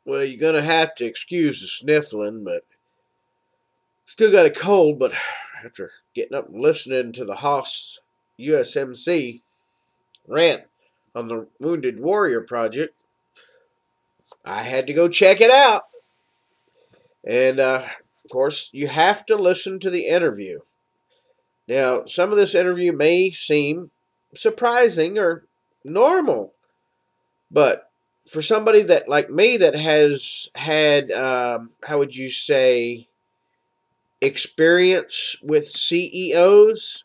Well, you're going to have to excuse the sniffling, but still got a cold. But after getting up and listening to the Hoss USMC rant on the Wounded Warrior Project, I had to go check it out. And, of course, you have to listen to the interview. Now, some of this interview may seem surprising or normal, but for somebody that, like me, that has had, how would you say, experience with CEOs,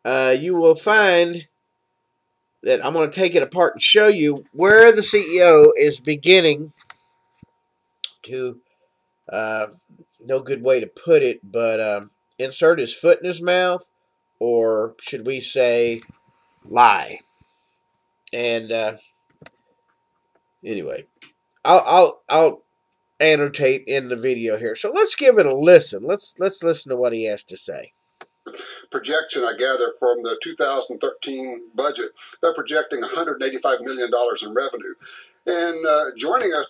you will find that I'm going to take it apart and show you where the CEO is beginning to, no good way to put it, but insert his foot in his mouth, or should we say lie. And anyway, I'll annotate in the video here. So let's give it a listen. Let's listen to what he has to say. Projection, I gather, from the 2013 budget, they're projecting $185 million in revenue. And joining us,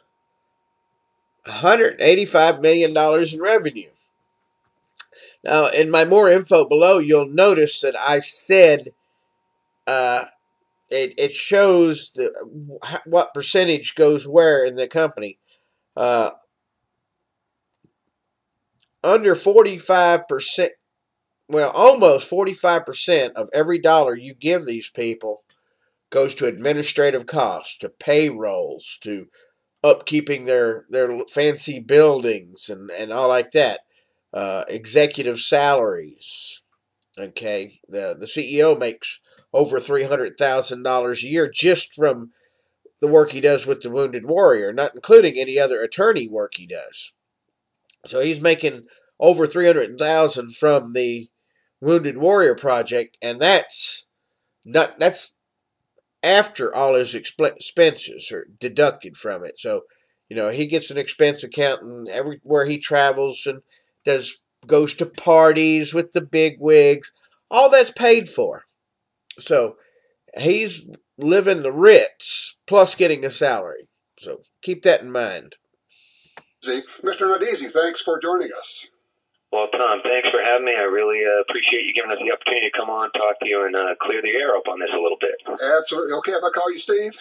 $185 million in revenue. Now, in my more info below, you'll notice that I said it shows what percentage goes where in the company. Under 45%, well, almost 45% of every dollar you give these people goes to administrative costs, to payrolls, to upkeeping their fancy buildings and all like that. Executive salaries. Okay, the CEO makes over $300,000 a year just from the work he does with the Wounded Warrior, not including any other attorney work he does. So he's making over $300,000 from the Wounded Warrior project, and that's after all his expenses are deducted from it. So, he gets an expense accountant everywhere he travels and goes to parties with the big wigs. All that's paid for. So he's living the Ritz plus getting a salary. So keep that in mind. Mr. Nardizzi, thanks for joining us. Well, Tom, thanks for having me. I really appreciate you giving us the opportunity to come on, talk to you, and clear the air up on this a little bit. Absolutely. Okay if I call you Steve?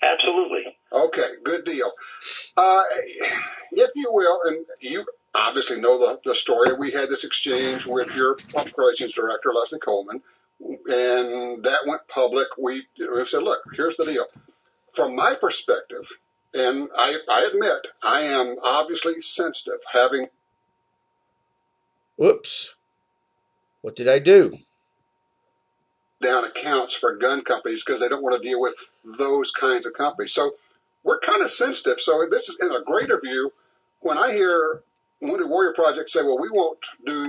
Absolutely. Okay, good deal. If you will, and you obviously know the story, we had this exchange with your public relations director, Leslie Coleman, and that went public. We said, look, here's the deal. From my perspective, and I admit, I am obviously sensitive, having... Whoops. What did I do? Down accounts for gun companies because they don't want to deal with those kinds of companies. So we're kind of sensitive. So this is in a greater view. When I hear Wounded Warrior Project say, well, we won't do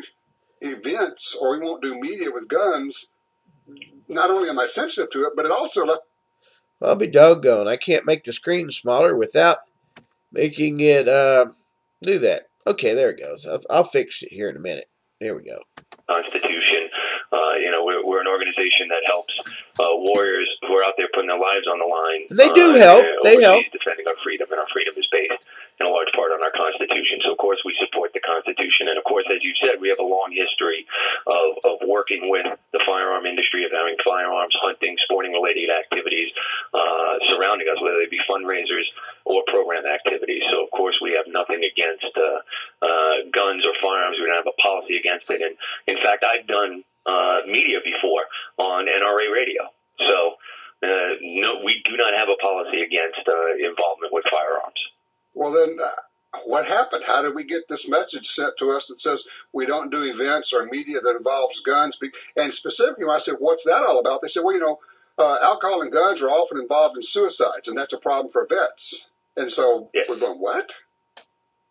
events or we won't do media with guns, not only am I sensitive to it, but it also left... I'll be doggone. I can't make the screen smaller without making it do that. Okay, there it goes. I'll fix it here in a minute. There we go. Constitution. We're an organization that helps warriors who are out there putting their lives on the line. And they do help. They help. Defending our freedom, and our freedom is based in a large part on our Constitution. So, of course, we support the Constitution. And, of course, as you said, we have a long history of working with the firearm industry, of having firearms, hunting, sporting-related activities surrounding us, whether they be fundraisers or program activities. So, of course, we have nothing against guns or firearms. We don't have a policy against it. And, in fact, I've done media before on NRA radio. So, no, we do not have a policy against involvement with firearms. Well, then, what happened? How did we get this message sent to us that says we don't do events or media that involves guns? And specifically, when I said, what's that all about? They said, well, alcohol and guns are often involved in suicides, and that's a problem for vets. And so we're going, what?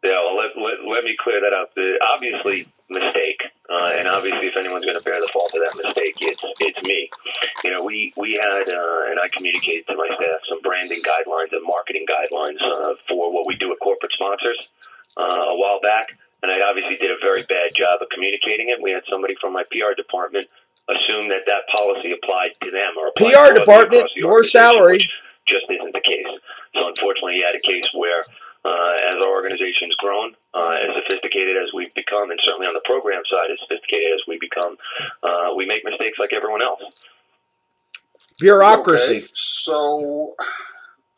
Yeah, well, let me clear that up. Obviously, mistake. And obviously, if anyone's going to bear the fault of that mistake, it's me. We had, and I communicated to my staff, some branding guidelines and marketing guidelines for what we do with corporate sponsors a while back. And I obviously did a very bad job of communicating it. We had somebody from my PR department assume that policy applied to them. Or PR department, more salary. Just isn't the case. So unfortunately, you had a case where, as our organization's grown, as sophisticated as we've become, and certainly on the program side, as sophisticated as we become, we make mistakes like everyone else. Bureaucracy. Okay, so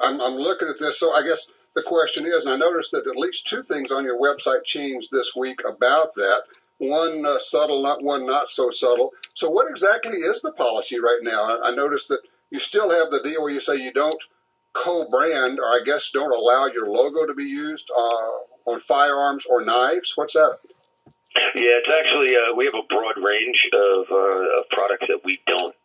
I'm looking at this. So I guess the question is, and I noticed that at least two things on your website changed this week about that. One subtle, one not so subtle. So what exactly is the policy right now? I noticed that you still have the deal where you say you don't co-brand, or I guess don't allow your logo to be used on firearms or knives. What's that? Yeah, it's actually, we have a broad range of products that we don't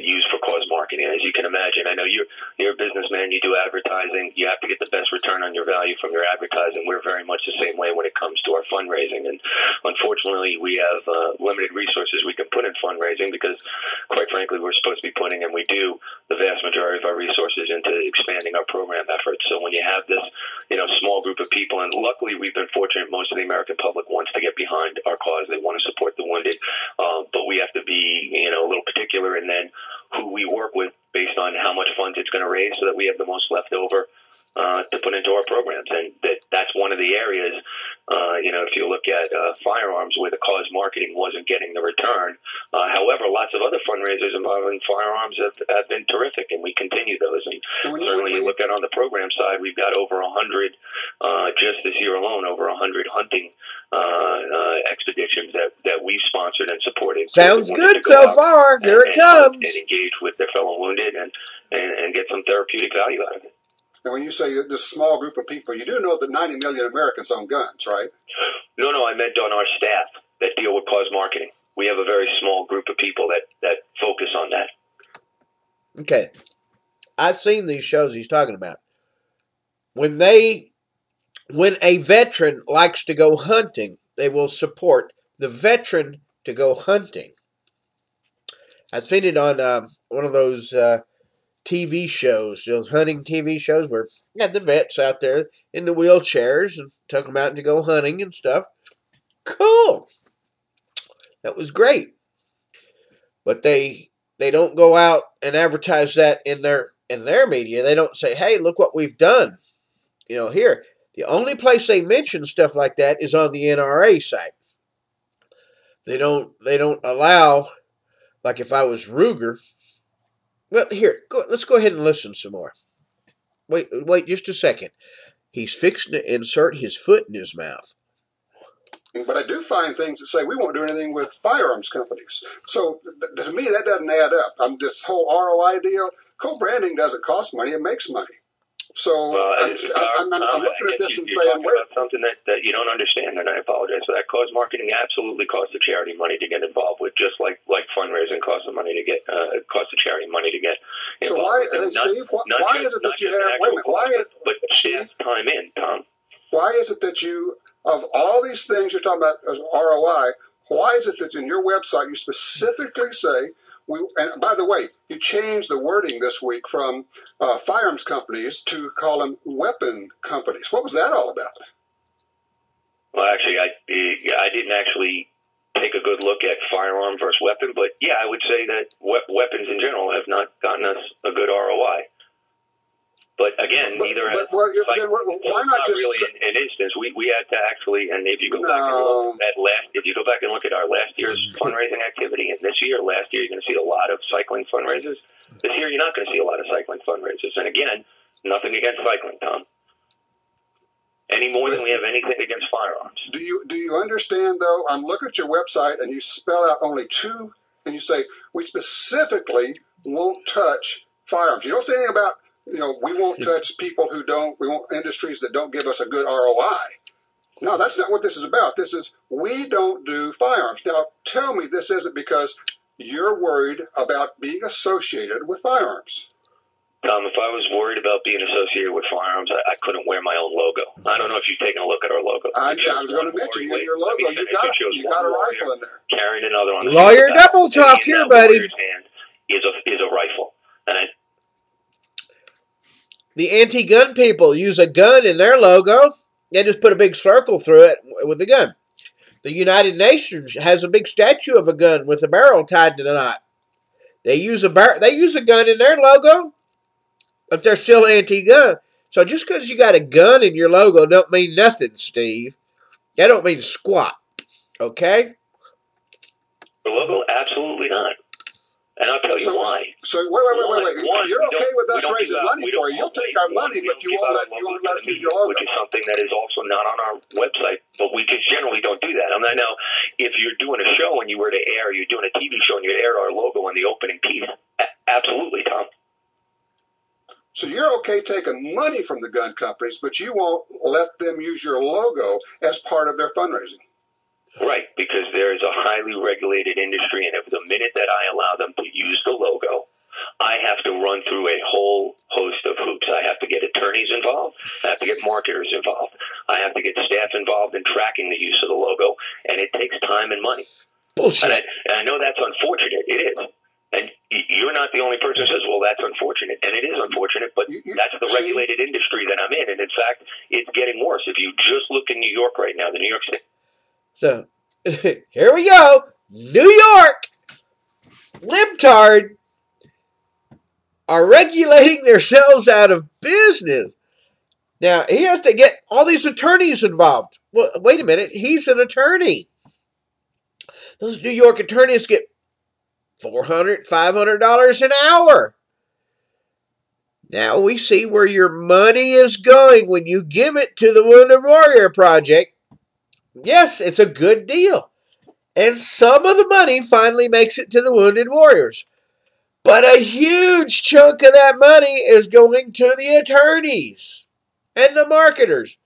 use for cause marketing. As you can imagine, I know you're a businessman, you do advertising, you have to get the best return on your value from your advertising. We're very much the same way when it comes to our fundraising. And unfortunately, we have limited resources we can put in fundraising because, quite frankly, we're supposed to be putting, and we do, the vast majority of our resources into expanding our program efforts. So when you have this, small group of people, and luckily we've been fortunate, most of the American public wants to get behind our cause. They want to support the wounded, but we have to be, a little particular in then who we work with based on how much funds it's going to raise, so that we have the most left over to put into our programs. And that's one of the areas, if you look at firearms, where the cause marketing wasn't getting the return. However, lots of other fundraisers involving firearms have been terrific, and we continue those. And certainly, you look at on the program side, we've got over 100, just this year alone, over 100 hunting expeditions that we've sponsored and supported. Sounds good so far. Here it comes. And engage with their fellow wounded and get some therapeutic value out of it. And when you say this small group of people, you do know that 90 million Americans own guns, right? No, I meant on our staff that deal with cause marketing. We have a very small group of people that focus on that. Okay. I've seen these shows he's talking about. When a veteran likes to go hunting, they will support the veteran to go hunting. I've seen it on one of those TV shows, those hunting TV shows where you got the vets out there in the wheelchairs and took them out to go hunting and stuff. Cool. That was great. But they don't go out and advertise that in their media. They don't say, "Hey, look what we've done." Here. The only place they mention stuff like that is on the NRA site. They don't allow, like if I was Ruger. Well, here, let's go ahead and listen some more. Wait just a second. He's fixing to insert his foot in his mouth. But I do find things that say we won't do anything with firearms companies. So to me, that doesn't add up. This whole ROI deal, co-branding doesn't cost money; it makes money. So I'm looking at this and saying, about something that you don't understand, and I apologize for that. Cause marketing absolutely costs the charity money to get involved with, just like fundraising costs the money to get costs the charity money to get involved. So why is it that you have? Wait a minute. But Steve, time in, Tom. Why is it that you, of all these things you're talking about as ROI, why is it that in your website you specifically say? And by the way, you changed the wording this week from firearms companies to call them weapon companies. What was that all about? Well, actually, I didn't actually take a good look at firearm versus weapon, but yeah, I would say that weapons in general have not gotten us a good ROI. But again, neither has. Why not just really an instance? We had to actually, and if you go back and look at look at our last year's fundraising activity, and this year, last year, you're going to see a lot of cycling fundraisers. This year, you're not going to see a lot of cycling fundraisers. And again, nothing against cycling, Tom. Any more than we have anything against firearms. Do you understand though? I'm looking at your website, and you spell out only two, and you say we specifically won't touch firearms. You don't say anything about. We won't touch people we want industries that don't give us a good ROI. No, that's not what this is about. This is, we don't do firearms. Now, tell me this isn't because you're worried about being associated with firearms. Tom, if I was worried about being associated with firearms, I couldn't wear my own logo. I don't know if you've taken a look at our logo. I was going to mention your logo. You got a rifle in there. Carrying another on. Lawyer double talk here, buddy. Hand is a rifle. And the anti-gun people use a gun in their logo. They just put a big circle through it with a gun. The United Nations has a big statue of a gun with a barrel tied to the knot. They use a gun in their logo, but they're still anti-gun. So just because you got a gun in your logo don't mean nothing, Steve. That don't mean squat. Okay? The logo? Absolutely not. And I'll tell you why. So wait. You're okay with us raising money for you. You'll take our money, but you won't let us use your logo. Which is something that is also not on our website, but we just generally don't do that. I mean, I know if you're doing a show and you were to air, you're doing a TV show and you air our logo on the opening piece, absolutely, Tom. So you're okay taking money from the gun companies, but you won't let them use your logo as part of their fundraising. Right, because there is a highly regulated industry, and if the minute that I allow them to use the logo, I have to run through a whole host of hoops. I have to get attorneys involved. I have to get marketers involved. I have to get staff involved in tracking the use of the logo, and it takes time and money. Bullshit. And I know that's unfortunate. It is. And you're not the only person who says, well, that's unfortunate. And it is unfortunate, but that's the regulated industry that I'm in. And, in fact, it's getting worse. If you just look in New York right now, the New York State. So, here we go. New York libtard are regulating themselves out of business. Now, he has to get all these attorneys involved. Well, wait a minute. He's an attorney. Those New York attorneys get $400, $500 an hour. Now we see where your money is going when you give it to the Wounded Warrior Project. Yes, it's a good deal. And some of the money finally makes it to the Wounded Warriors. But a huge chunk of that money is going to the attorneys and the marketers.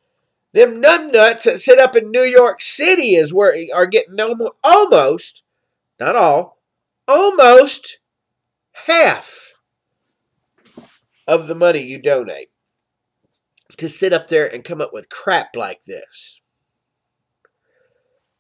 Them numbnuts that sit up in New York City is where are getting almost, not all, almost half of the money you donate to sit up there and come up with crap like this.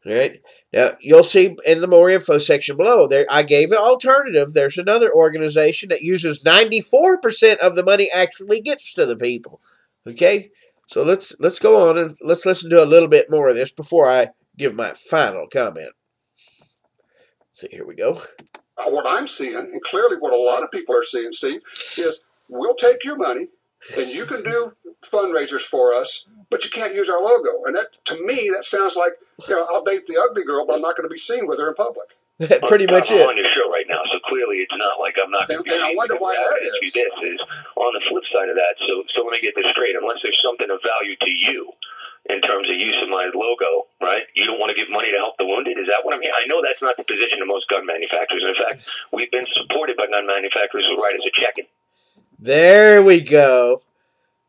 All right? Now, you'll see in the more info section below, there I gave an alternative. There's another organization that uses 94% of the money actually gets to the people. Okay? So let's go on and let's listen to a little bit more of this before I give my final comment. So here we go. What I'm seeing, and clearly what a lot of people are seeing, Steve, is we'll take your money and you can do fundraisers for us, but you can't use our logo. And that, to me, that sounds like, I'll date the ugly girl, but I'm not going to be seen with her in public. Pretty much it. I'm on your show right now, so clearly it's not like I'm not going to be. And I wonder why that is. This is on the flip side of that. So let me get this straight. Unless there's something of value to you in terms of use of my logo, right? You don't want to give money to help the wounded? Is that what I'm hearing? I know that's not the position of most gun manufacturers. In fact, we've been supported by gun manufacturers who write us a check-in. There we go.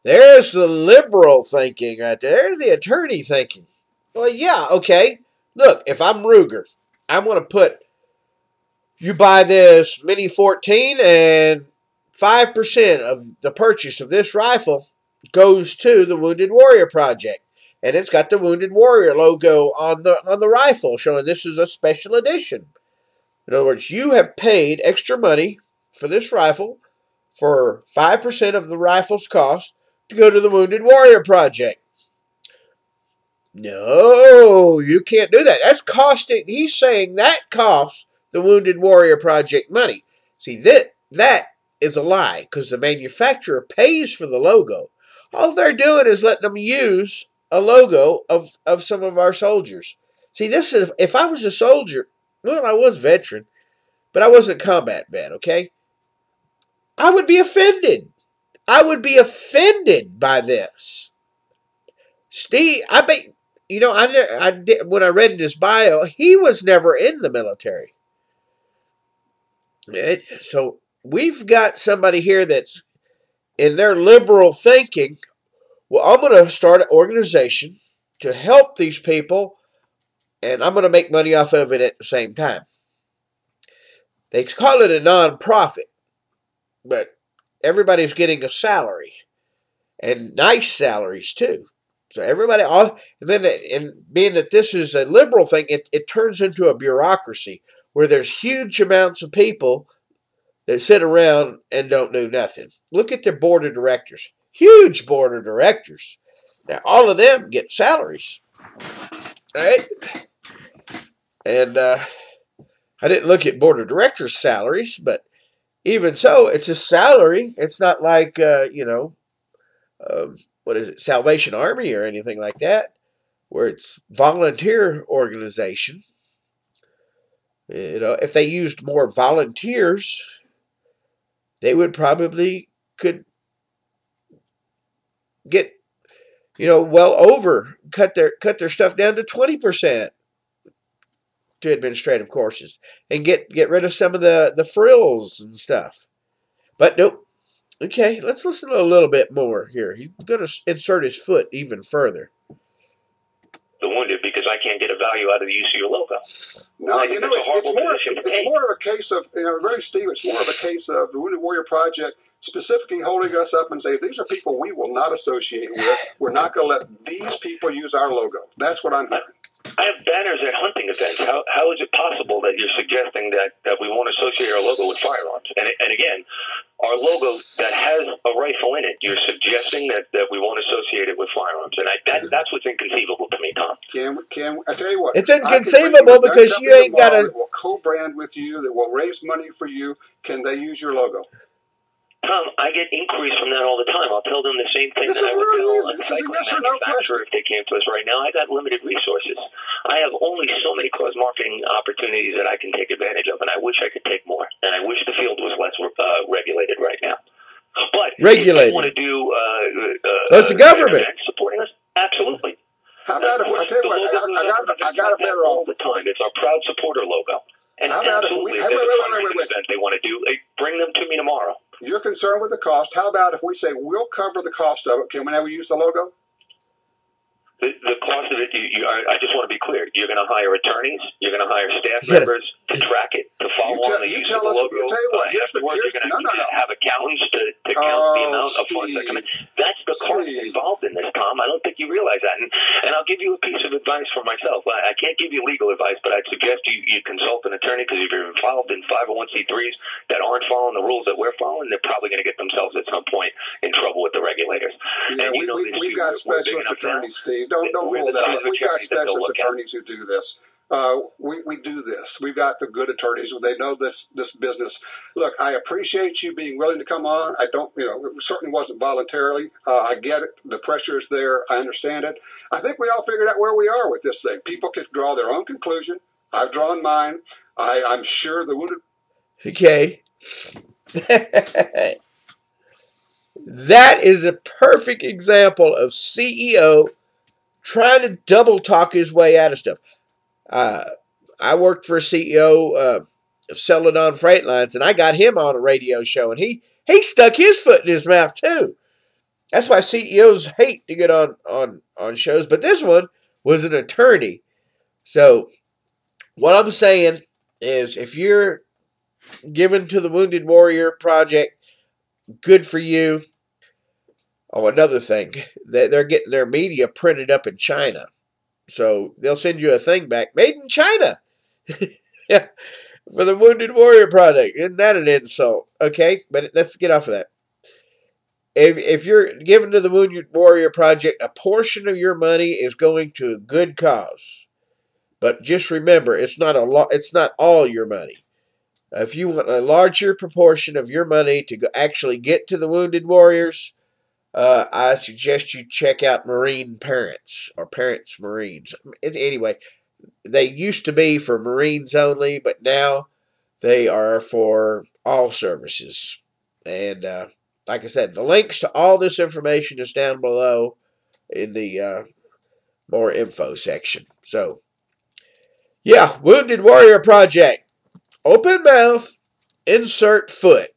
There's the liberal thinking right there. There's the attorney thinking. Well, yeah, okay. Look, if I'm Ruger, I want to put, you buy this Mini 14 and 5% of the purchase of this rifle goes to the Wounded Warrior Project. And it's got the Wounded Warrior logo on the rifle, showing this is a special edition. In other words, you have paid extra money for this rifle for 5% of the rifle's cost to go to the Wounded Warrior Project. No, you can't do that. That's costing, he's saying that costs the Wounded Warrior Project money. See, that is a lie, because the manufacturer pays for the logo. All they're doing is letting them use a logo of some of our soldiers. See, this is, if I was a soldier, well, I was veteran, but I wasn't combat vet, okay? I would be offended. I would be offended by this. Steve, I bet, I did, when I read in his bio, he was never in the military. So we've got somebody here that's in their liberal thinking, well, I'm going to start an organization to help these people, and I'm going to make money off of it at the same time. They call it a non-profit, but everybody's getting a salary, and nice salaries too. So everybody, and being that this is a liberal thing, it turns into a bureaucracy where there's huge amounts of people that sit around and don't do nothing. Look at their board of directors. Huge board of directors. Now, all of them get salaries. Right? And I didn't look at board of directors' salaries, but even so, it's a salary. It's not like, what is it, Salvation Army or anything like that, where it's volunteer organization. You know, if they used more volunteers, they would probably could get, you know, well over cut their stuff down to 20% to administrative courses and get rid of some of the frills and stuff. But nope. Okay, let's listen to a little bit more here. He's going to insert his foot even further. The wounded, because I can't get a value out of the use of your logo. No, you know, it's more of a case of, you know, really, Steve, it's more of a case of the Wounded Warrior Project specifically holding us up and saying, these are people we will not associate with. We're not going to let these people use our logo. That's what I'm hearing. I have banners at hunting events. How is it possible that you're suggesting that we won't associate our logo with firearms? And again, our logo that has a rifle in it, you're suggesting that we won't associate it with firearms. And that's what's inconceivable to me, Tom. I tell you what. It's inconceivable because you ain't got a... that will co-brand with you, that will raise money for you. Can they use your logo? Tom, I get inquiries from that all the time. I'll tell them the same thing that I would tell a cycling manufacturer if they came to us right now. I got limited resources. I have only so many cross-marketing opportunities that I can take advantage of, and I wish I could take more. And I wish the field was less regulated right now. But regulated. If they want to do so it's the government supporting us, absolutely. How about if I tell you what, I got a better all the time. It's our proud supporter logo. And how about if we event they want to do, bring them to me tomorrow. You're concerned with the cost. How about if we say we'll cover the cost of it? Can we never use the logo? The cost of it, I just want to be clear. You're going to hire attorneys. You're going to hire staff members to track it, to follow on the use of the logo. Afterwards, you're going to have accountants to count the amount of funds that come in. That's the cost involved in this, Tom. I don't think you realize that. And I'll give you a piece of advice for myself. I can't give you legal advice, but I'd suggest you consult an attorney, because if you're involved in 501c3s that aren't following the rules that we're following, they're probably going to get themselves at some point in trouble with the regulators. Yeah, and we've got specialist attorneys, Steve. Don't hold that. We've got specialist attorneys who do this. We do this. We've got the good attorneys. They know this business. Look, I appreciate you being willing to come on. I don't, you know, it certainly wasn't voluntarily. I get it. The pressure is there. I understand it. I think we all figured out where we are with this thing. People can draw their own conclusion. I've drawn mine. I'm sure the wounded. Okay. That is a perfect example of CEO trying to double talk his way out of stuff. I worked for a CEO of Celadon Freight Lines, and I got him on a radio show, and he stuck his foot in his mouth too. That's why CEOs hate to get on shows. But this one was an attorney. So what I'm saying is, if you're given to the Wounded Warrior Project, good for you. Oh, another thing, they're getting their media printed up in China. So they'll send you a thing back, made in China. Yeah, for the Wounded Warrior Project. Isn't that an insult? Okay, but let's get off of that. If you're given to the Wounded Warrior Project, a portion of your money is going to a good cause. But just remember, it's not all your money. If you want a larger proportion of your money to actually get to the Wounded Warriors, I suggest you check out Marine Parents or Parents Marines. Anyway, they used to be for Marines only, but now they are for all services. And like I said, the links to all this information is down below in the more info section. So, yeah, Wounded Warrior Project. Open mouth, insert foot.